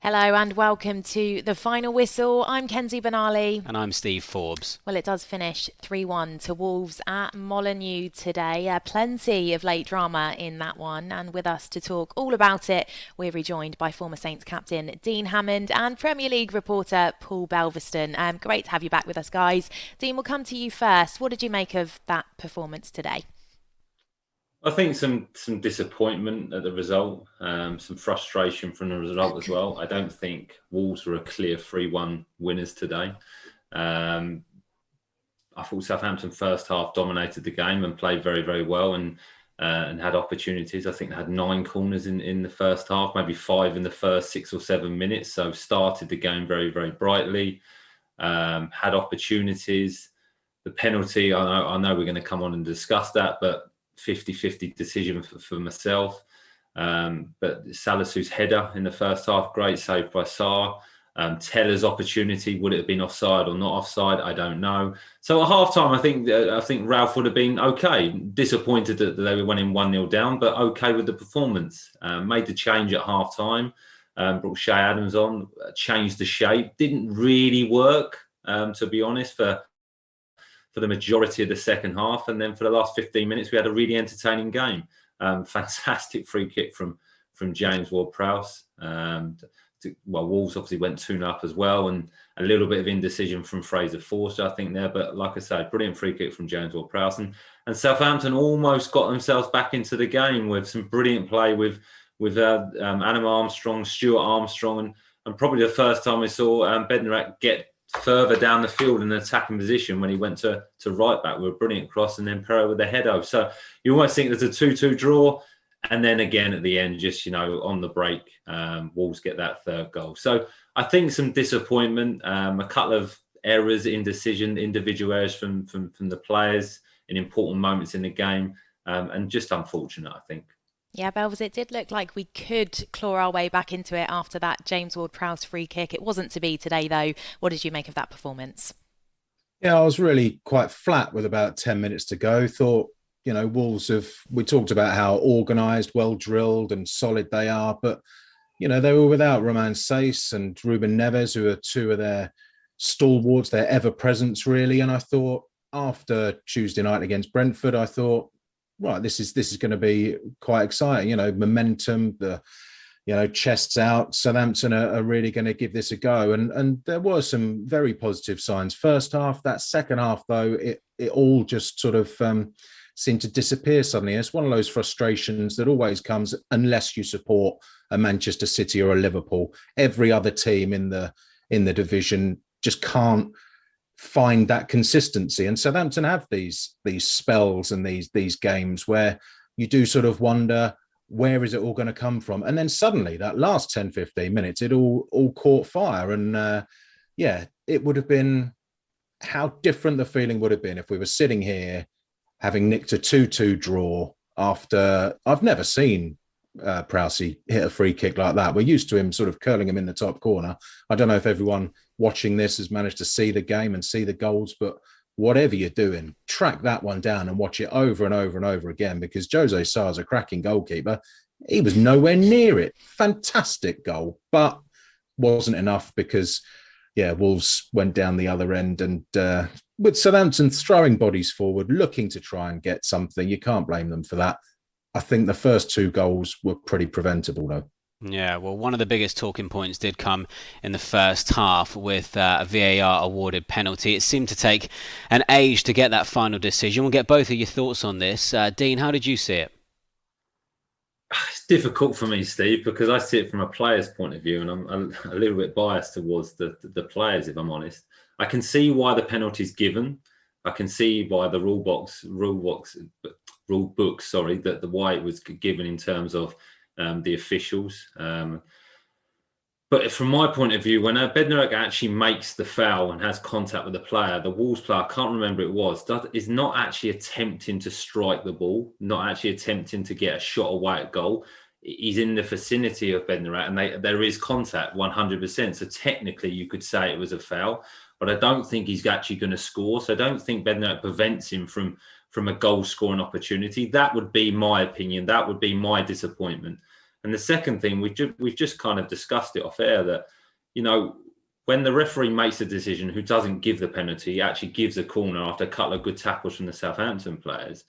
Hello and welcome to the final whistle. I'm Kenzie Benali. And I'm Steve Forbes. Well, it does finish 3-1 to Wolves at Molineux today. Plenty of late drama in that one. And with us to talk all about it, we're rejoined by former Saints captain Dean Hammond and Premier League reporter Paul Belveston. Great to have you back with us, guys. Dean, we'll come to you first. What did you make of that performance today? I think some disappointment at the result, some frustration from the result as well. I don't think Wolves were a clear 3-1 winners today. I thought Southampton first half dominated the game and played very, very well and had opportunities. I think they had 9 corners in the first half, maybe 5 in the first 6 or 7 minutes. So started the game very, very brightly, had opportunities. The penalty, I know we're going to come on and discuss that, but 50-50 decision for myself. But Salisu's header in the first half, great save by Sarr. Teller's opportunity, would it have been offside or not offside? I don't know. So at half-time, I think Ralph would have been okay. Disappointed that they went in 1-0 down, but okay with the performance. Made the change at half-time. Brought Shay Adams on, changed the shape. Didn't really work, to be honest, for the majority of the second half. And then for the last 15 minutes, we had a really entertaining game. Fantastic free kick from James Ward-Prowse. Wolves obviously went 2-0 up as well, and a little bit of indecision from Fraser Forster, I think, there. But like I said, brilliant free kick from James Ward-Prowse. And Southampton almost got themselves back into the game with some brilliant play with Adam Armstrong, Stuart Armstrong, and probably the first time we saw Bednarak get further down the field in an attacking position when he went to right back with a brilliant cross, and then Perot with a header. So you almost think there's a 2-2 draw. And then again at the end, just, on the break, Wolves get that third goal. So I think some disappointment, a couple of errors, individual errors from the players in important moments in the game, and just unfortunate, I think. Yeah, Belvers, it did look like we could claw our way back into it after that James Ward-Prowse free kick. It wasn't to be today, though. What did you make of that performance? Yeah, I was really quite flat with about 10 minutes to go. Thought, Wolves we talked about how organised, well-drilled and solid they are, but, they were without Romain Saiss and Ruben Neves, who are 2 of their stalwarts, their ever-presence, really. And I thought after Tuesday night against Brentford, I thought, right, this is going to be quite exciting. Momentum, the chests out. Southampton are really going to give this a go, and there were some very positive signs. First half, that second half though, it all just sort of seemed to disappear suddenly. It's one of those frustrations that always comes unless you support a Manchester City or a Liverpool. Every other team in the division just can't find that consistency, and Southampton have these spells and these games where you do sort of wonder, where is it all going to come from? And then suddenly that last 10-15 minutes it all caught fire, and it would have been, how different the feeling would have been if we were sitting here having nicked a 2-2 draw after, I've never seen Prowse hit a free kick like that. We're used to him sort of curling him in the top corner. I don't know if everyone watching this has managed to see the game and see the goals, but whatever you're doing, track that one down and watch it over and over and over again, because Jose Sarr's a cracking goalkeeper. He was nowhere near it. Fantastic goal, but wasn't enough because, Wolves went down the other end, and with Southampton throwing bodies forward, looking to try and get something, you can't blame them for that. I think the first 2 goals were pretty preventable, though. Yeah, well, one of the biggest talking points did come in the first half with a VAR awarded penalty. It seemed to take an age to get that final decision. We'll get both of your thoughts on this. Dean, how did you see it? It's difficult for me, Steve, because I see it from a player's point of view, and I'm a little bit biased towards the players, if I'm honest. I can see why the penalty's given. I can see why the rule book, that the why it was given in terms of the officials. But from my point of view, when Bednarak actually makes the foul and has contact with the player, the Wolves player, I can't remember who it was, is not actually attempting to strike the ball, not actually attempting to get a shot away at goal. He's in the vicinity of Bednarak, and there is contact 100%. So technically you could say it was a foul, but I don't think he's actually going to score. So I don't think Bednarak prevents him from a goal scoring opportunity. That would be my opinion. That would be my disappointment. And the second thing, we've just kind of discussed it off air, that, you know, when the referee makes a decision who doesn't give the penalty, he actually gives a corner after a couple of good tackles from the Southampton players,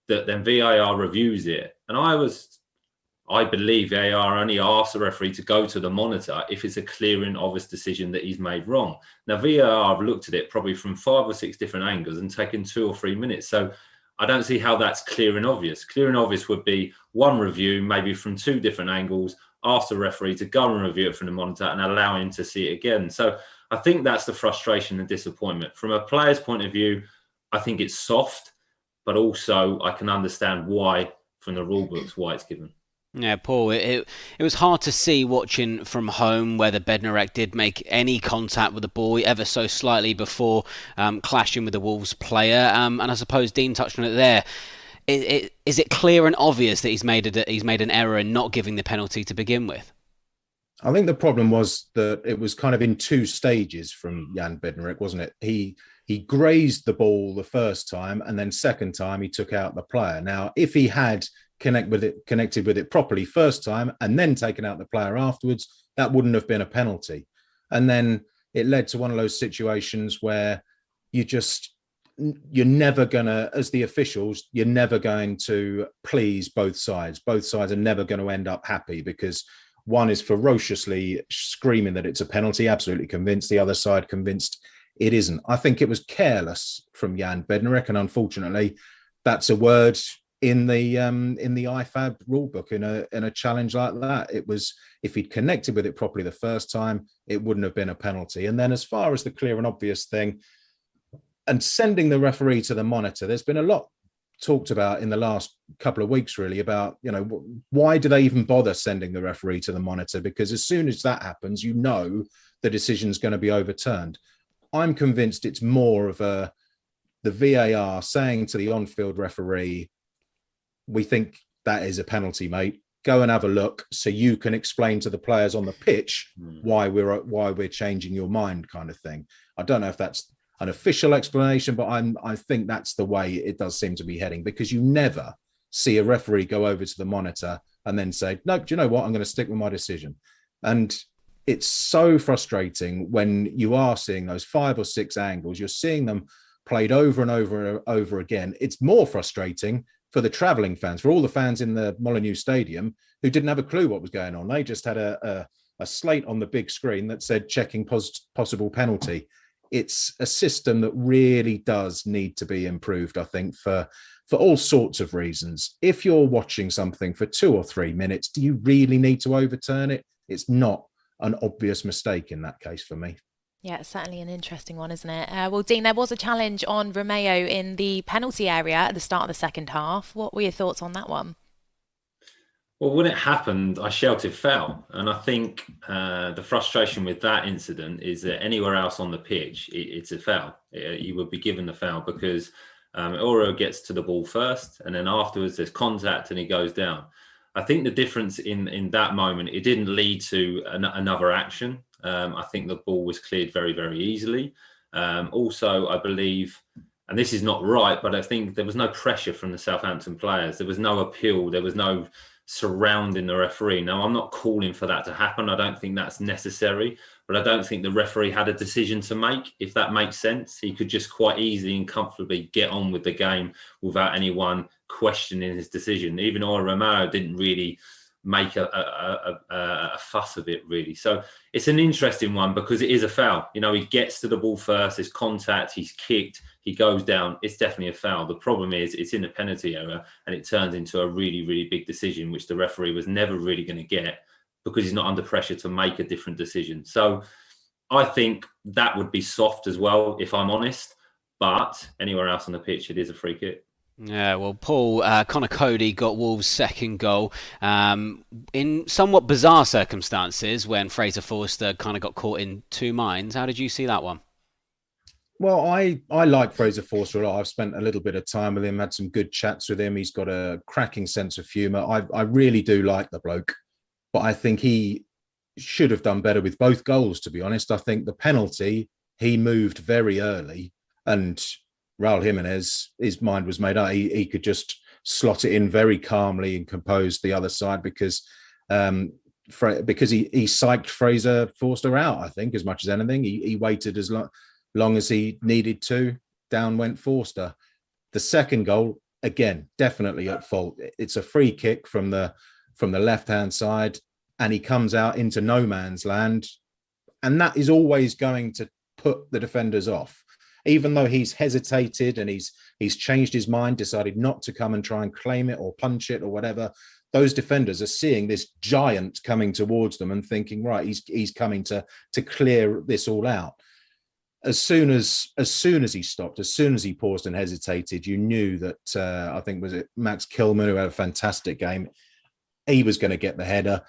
that then VAR reviews it. And I believe VAR only asks the referee to go to the monitor if it's a clear and obvious decision that he's made wrong. Now, VAR have looked at it probably from 5 or 6 different angles and taken 2 or 3 minutes. So I don't see how that's clear and obvious. Clear and obvious would be one review, maybe from 2 different angles, ask the referee to go and review it from the monitor and allow him to see it again. So I think that's the frustration and disappointment. From a player's point of view, I think it's soft, but also I can understand why, from the rule books, why it's given. Yeah, Paul, it was hard to see watching from home whether Bednarek did make any contact with the ball ever so slightly before clashing with the Wolves player. And I suppose Dean touched on it there. Is it clear and obvious that he's made an error in not giving the penalty to begin with? I think the problem was that it was kind of in 2 stages from Jan Bednarek, wasn't it? He grazed the ball the first time, and then second time he took out the player. Now, if he had connected with it properly first time and then taken out the player afterwards, that wouldn't have been a penalty. And then it led to one of those situations where you're never going to, as the officials, you're never going to please both sides. Both sides are never going to end up happy because one is ferociously screaming that it's a penalty, absolutely convinced, the other side convinced it isn't. I think it was careless from Jan Bednarek, and unfortunately, that's a word in the IFAB rulebook in a challenge like that. It was, if he'd connected with it properly the first time, it wouldn't have been a penalty. And then as far as the clear and obvious thing, and sending the referee to the monitor, there's been a lot talked about in the last couple of weeks, really, about, you know, why do they even bother sending the referee to the monitor? Because as soon as that happens, you know the decision's going to be overturned. I'm convinced it's more of the VAR saying to the on-field referee, we think that is a penalty, mate. Go and have a look so you can explain to the players on the pitch why we're changing your mind, kind of thing. I don't know if that's an official explanation, but I think that's the way it does seem to be heading, because you never see a referee go over to the monitor and then say, no, do you know what? I'm going to stick with my decision. And it's so frustrating when you are seeing those 5 or 6 angles, you're seeing them played over and over again. It's more frustrating for the travelling fans, for all the fans in the Molineux Stadium who didn't have a clue what was going on. They just had a slate on the big screen that said checking possible penalty. It's a system that really does need to be improved, I think, for all sorts of reasons. If you're watching something for 2 or 3 minutes, do you really need to overturn it? It's not an obvious mistake in that case for me. Yeah, it's certainly an interesting one, isn't it? Well, Dean, there was a challenge on Romeo in the penalty area at the start of the second half. What were your thoughts on that one? Well, when it happened, I shouted foul. And I think the frustration with that incident is that anywhere else on the pitch, it's a foul. You would be given the foul because Oro gets to the ball first, and then afterwards there's contact and he goes down. I think the difference in that moment, it didn't lead to another action. I think the ball was cleared very, very easily. Also, I believe, and this is not right, but I think there was no pressure from the Southampton players. There was no appeal. There was no surrounding the referee. Now, I'm not calling for that to happen. I don't think that's necessary, but I don't think the referee had a decision to make, if that makes sense. He could just quite easily and comfortably get on with the game without anyone questioning his decision. Even Romeo didn't really make a fuss of it, really. So it's an interesting one because it is a foul. You know, he gets to the ball first, there's contact, he's kicked, he goes down. It's definitely a foul. The problem is it's in a penalty area and it turns into a really, really big decision, which the referee was never really going to get because he's not under pressure to make a different decision. So I think that would be soft as well, if I'm honest. But anywhere else on the pitch, it is a free kick. Yeah, well, Paul, Connor Cody got Wolves' second goal in somewhat bizarre circumstances when Fraser Forster kind of got caught in 2 minds. How did you see that one? Well, I like Fraser Forster a lot. I've spent a little bit of time with him, had some good chats with him. He's got a cracking sense of humour. I really do like the bloke, but I think he should have done better with both goals, to be honest. I think the penalty, he moved very early, and Raul Jimenez, his mind was made up. He could just slot it in very calmly and compose the other side, because because he psyched Fraser Forster out, I think, as much as anything. He waited as long as he needed to. Down went Forster. The second goal, again, definitely at fault. It's a free kick from the left-hand side, and he comes out into no man's land. And that is always going to put the defenders off. Even though he's hesitated and he's changed his mind, decided not to come and try and claim it or punch it or whatever, those defenders are seeing this giant coming towards them and thinking, right, he's coming to clear this all out. As soon as he stopped, as soon as he paused and hesitated, you knew that I think was it Max Kilman, who had a fantastic game, he was going to get the header.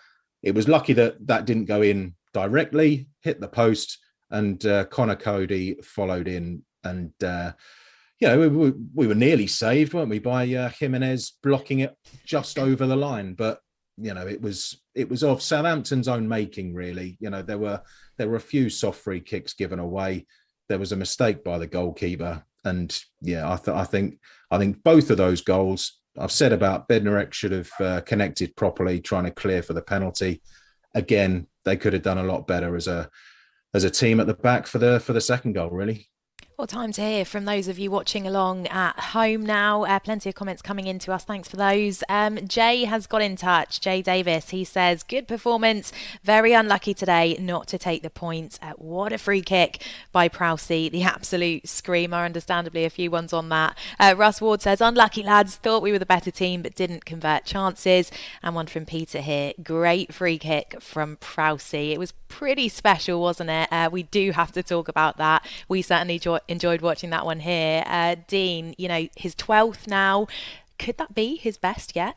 It was lucky that didn't go in directly, hit the post, and Connor Cody followed in. And we were nearly saved, weren't we, by Jimenez blocking it just over the line. But it was of Southampton's own making, really. There were a few soft free kicks given away. There was a mistake by the goalkeeper, and I think both of those goals, I've said about Bednarek should have connected properly, trying to clear for the penalty. Again, they could have done a lot better as a team at the back for the second goal, really. Well, time to hear from those of you watching along at home now. Plenty of comments coming in to us. Thanks for those. Jay has got in touch. Jay Davis, he says, good performance. Very unlucky today not to take the points. What a free kick by Prowse, the absolute screamer. Understandably, a few ones on that. Russ Ward says, unlucky lads. Thought we were the better team, but didn't convert chances. And one from Peter here. Great free kick from Prowse. It was pretty special, wasn't it? We do have to talk about that. We certainly enjoyed watching that one here. Dean, his 12th now. Could that be his best yet?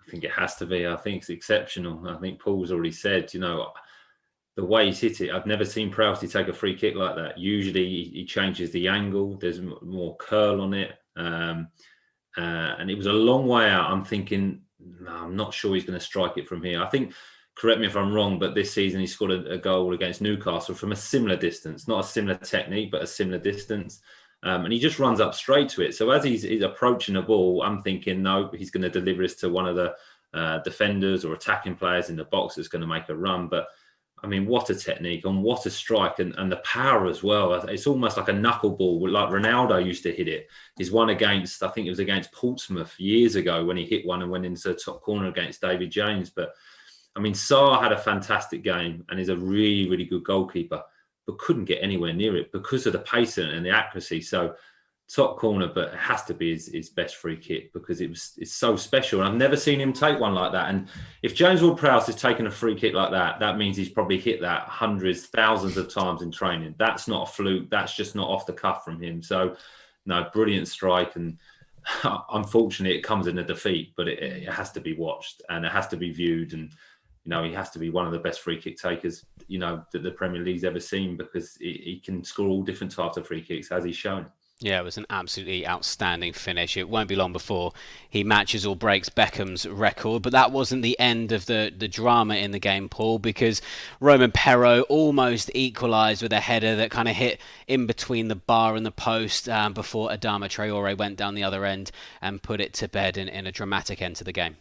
I think it has to be. I think it's exceptional. I think Paul's already said, the way he's hit it, I've never seen Prowse take a free kick like that. Usually he changes the angle. There's more curl on it. And it was a long way out. I'm thinking, no, I'm not sure he's going to strike it from here. I think, correct me if I'm wrong, but this season he scored a goal against Newcastle from a similar distance, not a similar technique, but a similar distance. And he just runs up straight to it. So as he's approaching the ball, I'm thinking, no, he's going to deliver this to one of the defenders or attacking players in the box that's going to make a run. But, I mean, what a technique and what a strike and the power as well. It's almost like a knuckleball, like Ronaldo used to hit it. He's one against, I think it was against Portsmouth years ago when he hit one and went into the top corner against David James. But, I mean, Sarr had a fantastic game and is a really, really good goalkeeper, but couldn't get anywhere near it because of the pace and the accuracy. So top corner, but it has to be his best free kick because it's so special. And I've never seen him take one like that. And if James Ward-Prowse has taken a free kick like that, that means he's probably hit that hundreds, thousands of times in training. That's not a fluke. That's just not off the cuff from him. So, no, brilliant strike. And unfortunately, it comes in a defeat, but it has to be watched and it has to be viewed. And he has to be one of the best free kick takers, that the Premier League's ever seen because he can score all different types of free kicks, as he's shown. Yeah, it was an absolutely outstanding finish. It won't be long before he matches or breaks Beckham's record, but that wasn't the end of the drama in the game, Paul, because Roman Perraud almost equalised with a header that kind of hit in between the bar and the post before Adama Traore went down the other end and put it to bed in a dramatic end to the game.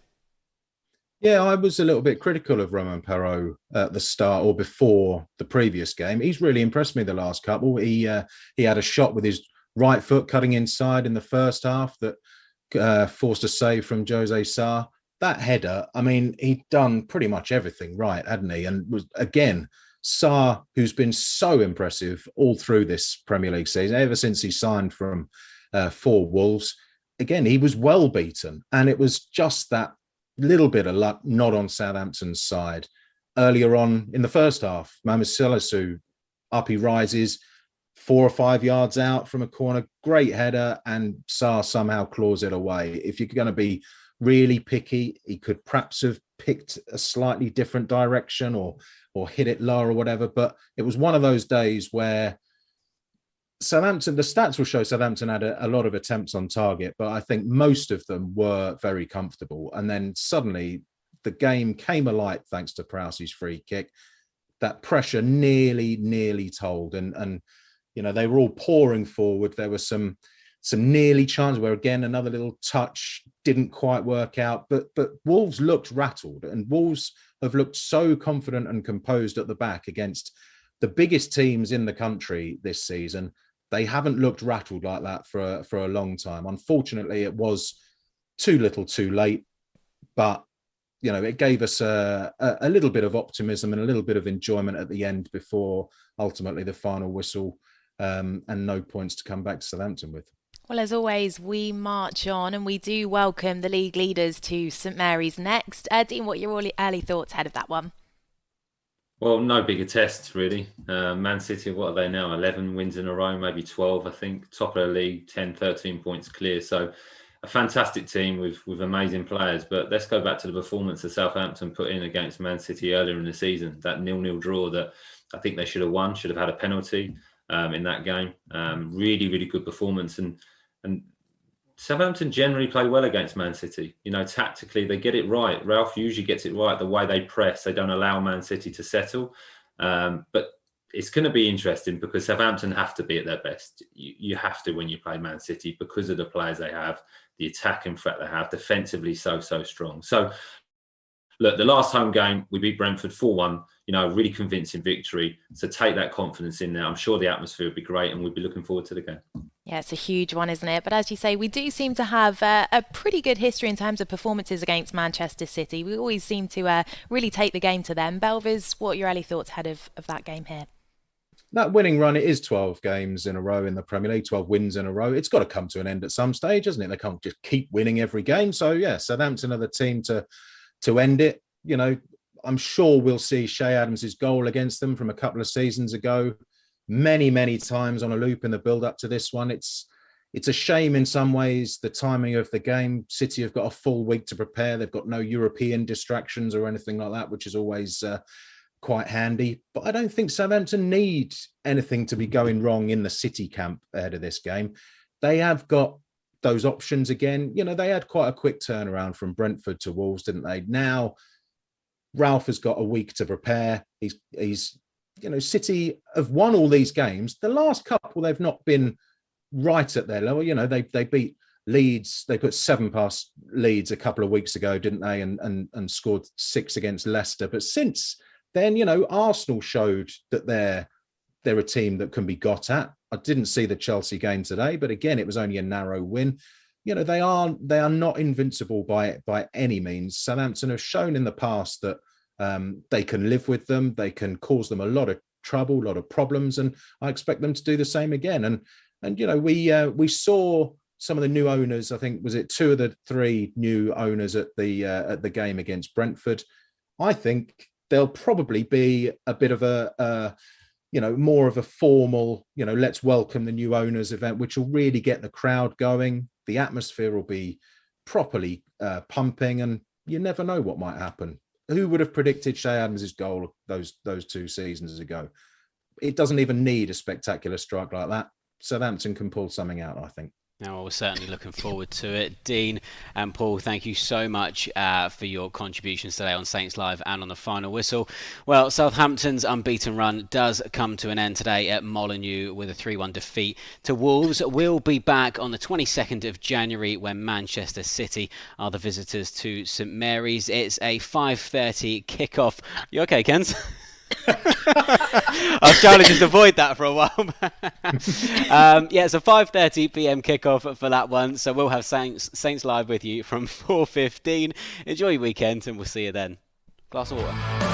Yeah, I was a little bit critical of Roman Perraud at the start or before the previous game. He's really impressed me the last couple. He had a shot with his right foot cutting inside in the first half that forced a save from Jose Sarr. That header, I mean, he'd done pretty much everything right, hadn't he? And was, again, Sarr, who's been so impressive all through this Premier League season, ever since he signed for Wolves, again, he was well beaten. And it was just that little bit of luck not on Southampton's side. Earlier on in the first half, Mohamed Salisu, up he rises, 4 or 5 yards out from a corner, great header, and Sarr somehow claws it away. If you're going to be really picky, he could perhaps have picked a slightly different direction or hit it lower or whatever, but it was one of those days where Southampton, the stats will show Southampton had a lot of attempts on target, but I think most of them were very comfortable. And then suddenly the game came alight thanks to Prowse's free kick. That pressure nearly told. And they were all pouring forward. There were some some nearly chances where, again, another little touch didn't quite work out. But Wolves looked rattled, and Wolves have looked so confident and composed at the back against the biggest teams in the country this season. They haven't looked rattled like that for a long time. Unfortunately, it was too little too late, but it gave us a little bit of optimism and a little bit of enjoyment at the end before ultimately the final whistle, and no points to come back to Southampton with. Well, as always, we march on, and we do welcome the league leaders to St Mary's next. Dean, what are your early thoughts ahead of that one? Well, no bigger test, really. Man City, what are they now? 11 wins in a row, maybe 12, I think. Top of the league, 10, 13 points clear. So a fantastic team with amazing players. But let's go back to the performance that Southampton put in against Man City earlier in the season. That 0-0 draw that I think they should have won, should have had a penalty in that game. Really, really good performance. And Southampton generally play well against Man City. Tactically, they get it right. Ralph usually gets it right. The way they press, they don't allow Man City to settle. But it's going to be interesting because Southampton have to be at their best. You have to when you play Man City because of the players they have, the attacking threat they have, defensively so strong. So, look, the last home game, we beat Brentford 4-1, really convincing victory. So take that confidence in there. I'm sure the atmosphere will be great and we'll be looking forward to the game. Yeah, it's a huge one, isn't it? But as you say, we do seem to have a pretty good history in terms of performances against Manchester City. We always seem to really take the game to them. Belvis, what are your early thoughts ahead of that game here? That winning run, it is 12 games in a row in the Premier League, 12 wins in a row. It's got to come to an end at some stage, hasn't it? They can't just keep winning every game. So, yeah, Southampton are the team to end it. I'm sure we'll see Shea Adams' goal against them from a couple of seasons ago many times on a loop in the build-up to this one. It's a shame in some ways, the timing of the game. City have got a full week to prepare. They've got no European distractions or anything like that, which is always quite handy. But I don't think Southampton need anything to be going wrong in the City camp ahead of this game. They have got those options again. They had quite a quick turnaround from Brentford to Wolves, didn't they? Now, Ralph has got a week to prepare. He's City have won all these games. The last couple, they've not been right at their level. They beat Leeds. They put 7 past Leeds a couple of weeks ago, didn't they? And scored 6 against Leicester. But since then, Arsenal showed that they're a team that can be got at. I didn't see the Chelsea game today, but again, it was only a narrow win. They are not invincible by any means. Southampton have shown in the past that they can live with them. They can cause them a lot of trouble, a lot of problems, and I expect them to do the same again. And we saw some of the new owners. I think was it 2 of the 3 new owners at the game against Brentford. I think there'll probably be a bit of a more of a formal, let's welcome the new owners event, which will really get the crowd going. The atmosphere will be properly pumping, and you never know what might happen. Who would have predicted Shea Adams' goal those 2 seasons ago? It doesn't even need a spectacular strike like that. Southampton can pull something out, I think. Now, we're certainly looking forward to it. Dean and Paul, thank you so much for your contributions today on Saints Live and on the final whistle. Well, Southampton's unbeaten run does come to an end today at Molineux with a 3-1 defeat to Wolves. We'll be back on the 22nd of January when Manchester City are the visitors to St Mary's. It's a 5:30 kickoff. You okay, Kens? I was trying to just avoid that for a while. It's a 5:30 p.m. kickoff for that one. So we'll have Saints Live with you from 4:15. Enjoy your weekend and we'll see you then. Glass of water.